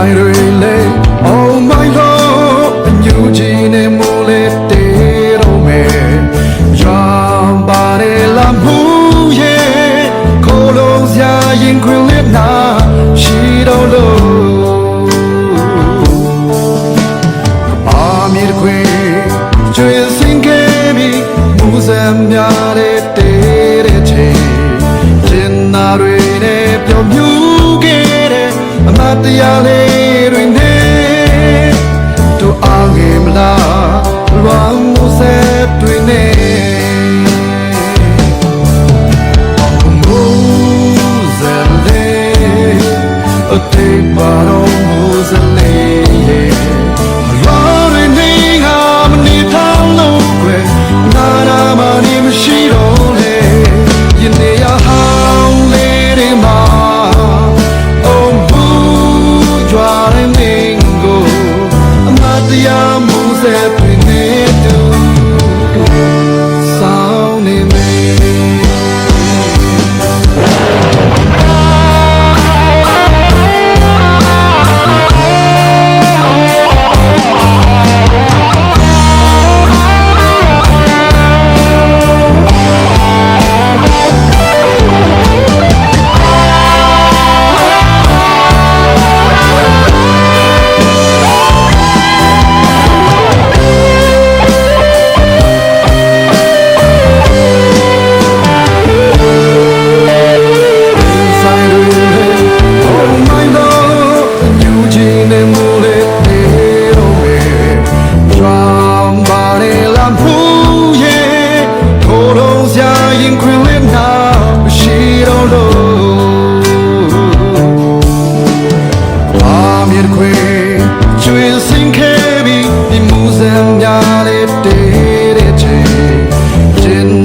ဆိုင်တွေလေ Oh my lord အညူကြီးနဲ့မိုးလေးတေးတော့မယ်ရွာပါတယ်လာမှုရဲ့ခိုးလုံးစရာရင်ခွင်လေးနာရှိတော့လို့အာမီတခွေကျွေးစင်ခဲ့ပြီးမူစံများတဲ့တေးတဲ့ချိန်ကျင်နာတွေနဲ့ပြောမြူခဲ့တဲ့အမတ်တရားလေးတွေနဲ့တို့အားငယ်မလားလွမ်းမှုဆက်တွေနဲ့အတေးပါတော့မူစလေးရွာတွေနေငါမနေထောင်လို့ကွယ်နာနာမနေမရှိတော့လေယနေ့ရဟောင်းလေးတွေမှာအုံဘူးရွာတွေနေကိုအမတရားမူဆက်တွေနဲ့တူဆောင်းနေမယ်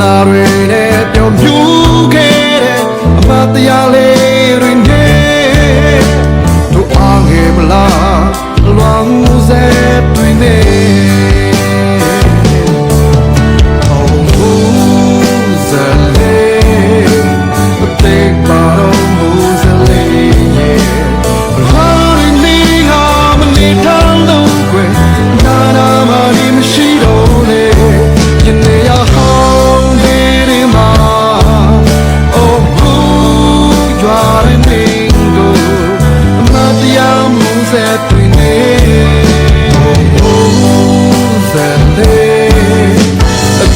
နာတွေနဲ့ပြောမြူခဲ့တဲ့အမတရားလေးတွေနဲ့တို့အားငယ်မလားလွမ်းမှုဆက်တွေနဲ့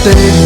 Stay